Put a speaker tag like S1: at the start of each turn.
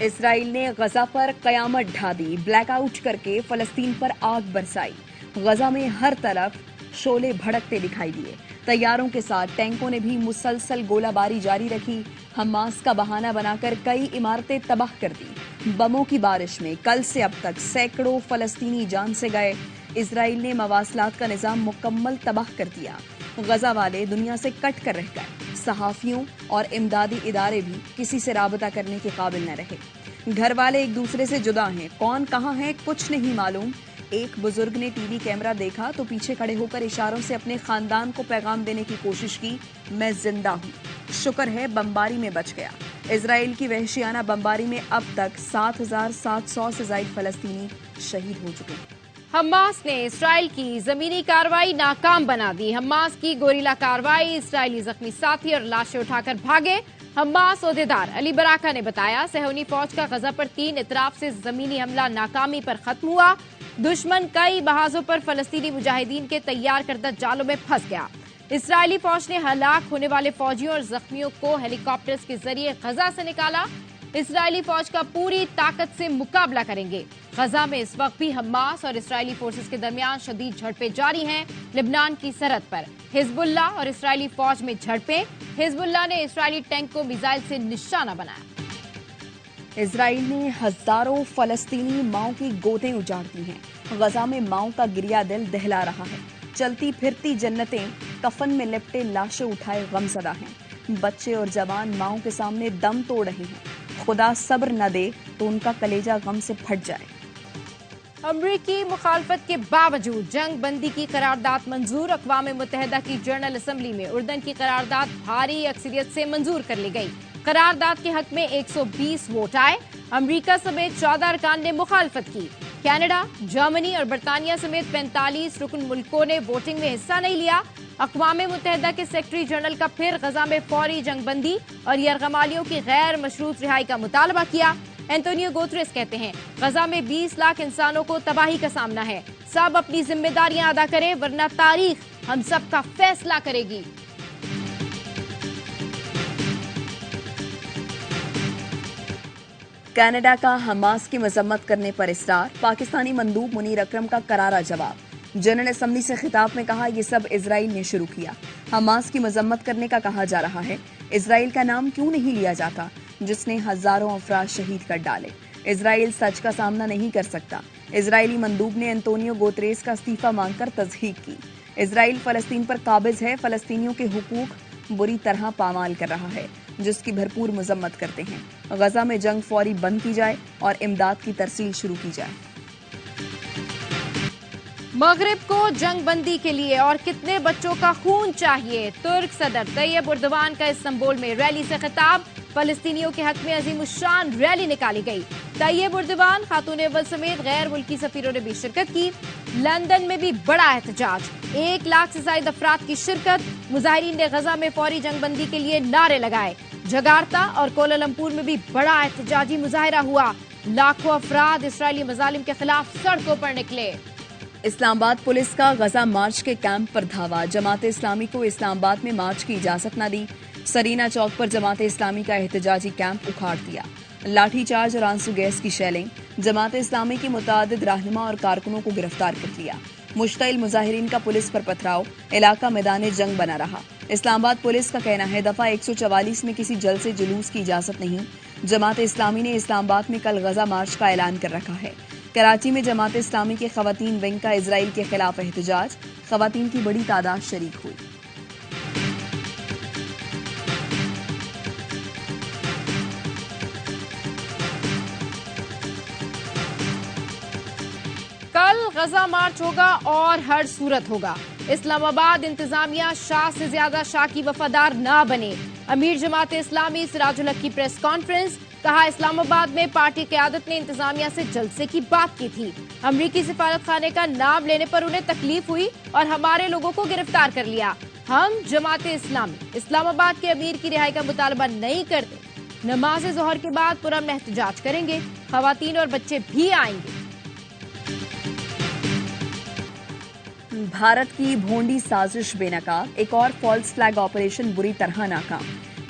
S1: اسرائیل نے غزہ پر قیامت ڈھا دی، black out کر کے فلسطین پر آگ برسائی۔ غزہ میں ہر طرف شعلے بھڑکتے دکھائی دیے۔ طیاروں کے ساتھ ٹینکوں نے بھی مسلسل گولہ باری جاری رکھی۔ حماس کا بہانہ بنا کر کئی عمارتیں تباہ کر دی۔ بموں کی بارش میں کل سے اب تک سینکڑوں فلسطینی جان سے گئے۔ اسرائیل نے مواصلات کا نظام مکمل تباہ کر دیا۔ غزہ والے دنیا سے کٹ کر رہ گئے۔ صحافیوں اور امدادی ادارے بھی کسی سے رابطہ کرنے کے قابل نہ رہے۔ گھر والے ایک دوسرے سے جدا ہیں، کون کہاں ہے کچھ نہیں معلوم۔ ایک بزرگ نے ٹی وی کیمرہ دیکھا تو پیچھے کھڑے ہو کر اشاروں سے اپنے خاندان کو پیغام دینے کی کوشش کی، میں زندہ ہوں، شکر ہے بمباری میں بچ گیا۔ اسرائیل کی وحشیانہ بمباری میں اب تک 7,700 سے زائد فلسطینی شہید ہو چکے ہیں۔
S2: حماس نے اسرائیل کی زمینی کارروائی ناکام بنا دی۔ حماس کی گوریلا کارروائی، اسرائیلی زخمی ساتھی اور لاشیں اٹھا کر بھاگے۔ حماس عہدیدار علی براکہ نے بتایا صہیونی فوج کا غزہ پر 3 اطراف سے زمینی حملہ ناکامی پر ختم ہوا۔ دشمن کئی محاذوں پر فلسطینی مجاہدین کے تیار کردہ جالوں میں پھنس گیا۔ اسرائیلی فوج نے ہلاک ہونے والے فوجیوں اور زخمیوں کو ہیلی کاپٹرز کے ذریعے غزہ سے نکالا۔ اسرائیلی فوج کا پوری طاقت سے مقابلہ کریں گے۔ غزہ میں اس وقت بھی حماس اور اسرائیلی فورسز کے درمیان شدید جھڑپیں جاری ہیں۔ لبنان کی سرحد پر حزب اللہ اور اسرائیلی فوج میں جھڑپیں۔ حزب اللہ نے اسرائیلی ٹینک کو میزائل سے نشانہ بنایا۔
S1: اسرائیل نے ہزاروں فلسطینی ماؤں کی گودیں اجاڑ دی ہیں۔ غزہ میں ماؤں کا گریا دل دہلا رہا ہے۔ چلتی پھرتی جنتیں کفن میں لپٹے لاشیں اٹھائے غم زدہ ہیں۔ بچے اور جوان ماؤں کے سامنے دم توڑ رہے ہیں۔ خدا صبر نہ دے تو ان کا کلیجہ غم سے پھٹ جائے۔
S2: امریکی مخالفت کے باوجود جنگ بندی کی قرارداد منظور۔ اقوام متحدہ کی جنرل اسمبلی میں اردن کی قرارداد بھاری اکثریت سے منظور کر لی گئی۔ قرارداد کے حق میں 120 ووٹ آئے۔ امریکہ سمیت 14 ارکان نے مخالفت کی۔ کینیڈا، جرمنی اور برطانیہ سمیت 45 رکن ملکوں نے ووٹنگ میں حصہ نہیں لیا۔ اقوام متحدہ کے سیکرٹری جنرل کا پھر غزہ میں فوری جنگ بندی اور یرغمالیوں کی غیر مشروط رہائی کا مطالبہ کیا۔ اینٹونیو گوتریس کہتے ہیں غزہ میں 20 لاکھ انسانوں کو تباہی کا سامنا ہے۔ سب اپنی ذمہ داریاں ادا کریں ورنہ تاریخ ہم سب کا فیصلہ کرے گی۔
S1: کینیڈا کا حماس کی مذمت کرنے پر اصرار۔ پاکستانی مندوب منیر اکرم کا کرارا جواب۔ جنرل اسمبلی سے خطاب میں کہا یہ سب اسرائیل نے شروع کیا۔ حماس کی مذمت کرنے کا کہا جا رہا ہے۔ اسرائیل کا نام کیوں نہیں لیا جاتا جس نے ہزاروں افراد شہید کر ڈالے؟ اسرائیل سچ کا سامنا نہیں کر سکتا۔ اسرائیلی مندوب نے اینٹونیو گوتریس کا استعفیٰ مانگ کر تصدیق کی۔ اسرائیل فلسطین پر قابض ہے، فلسطینیوں کے حقوق بری طرح پامال کر رہا ہے، جس کی بھرپور مذمت کرتے ہیں۔ غزہ میں جنگ فوری بند کی جائے اور امداد کی ترسیل شروع کی جائے۔
S2: مغرب کو جنگ بندی کے لیے اور کتنے بچوں کا خون چاہیے؟ ترک صدر طیب اردوان کا استنبول میں ریلی سے خطاب۔ فلسطینیوں کے حق میں عظیم الشان ریلی نکالی گئی۔ طیب اردوان، خاتون اول سمیت غیر ملکی سفیروں نے بھی شرکت کی۔ لندن میں بھی بڑا احتجاج، 1 لاکھ سے زائد افراد کی شرکت۔ مظاہرین نے غزہ میں فوری جنگ بندی کے لیے نعرے لگائے۔ جکارتا اور کوالالمپور میں بھی بڑا احتجاجی مظاہرہ ہوا۔ لاکھوں افراد اسرائیلی مظالم کے خلاف سڑکوں پر نکلے۔
S1: اسلام آباد پولیس کا غزہ مارچ کے کیمپ پر دھاوا۔ جماعت اسلامی کو اسلام آباد میں مارچ کی اجازت نہ دی۔ سرینا چوک پر جماعت اسلامی کا احتجاجی کیمپ اکھاڑ دیا۔ لاٹھی چارج اور آنسو گیس کی شیلنگ۔ جماعت اسلامی کی متعدد رہنما اور کارکنوں کو گرفتار کر لیا۔ مشتعل مظاہرین کا پولیس پر پتھراؤ، علاقہ میدان جنگ بنا رہا۔ اسلام آباد پولیس کا کہنا ہے دفعہ 144 میں کسی جلسے جلوس کی اجازت نہیں۔ جماعت اسلامی نے اسلام آباد میں کل غزہ مارچ کا اعلان کر رکھا ہے۔ کراچی میں جماعت اسلامی کے خواتین ونگ کا اسرائیل کے خلاف احتجاج۔ خواتین کی بڑی تعداد شریک ہوئی۔
S2: کل غزہ مارچ ہوگا اور ہر صورت ہوگا۔ اسلام آباد انتظامیہ شاہ سے زیادہ شاہ کی وفادار نہ بنے۔ امیر جماعت اسلامی سراج الحق کی پریس کانفرنس، کہا اسلام آباد میں پارٹی قیادت نے انتظامیہ سے جلسے کی بات کی تھی۔ امریکی سفارت خانے کا نام لینے پر انہیں تکلیف ہوئی اور ہمارے لوگوں کو گرفتار کر لیا۔ ہم جماعت اسلامی اسلام آباد کے امیر کی رہائی کا مطالبہ نہیں کرتے۔ نماز ظہر کے بعد پرامن احتجاج کریں گے۔ خواتین اور بچے بھی آئیں گے۔
S1: بھارت کی بھونڈی سازش بے نقاب، ایک اور فالس فلیگ آپریشن بری طرح ناکام۔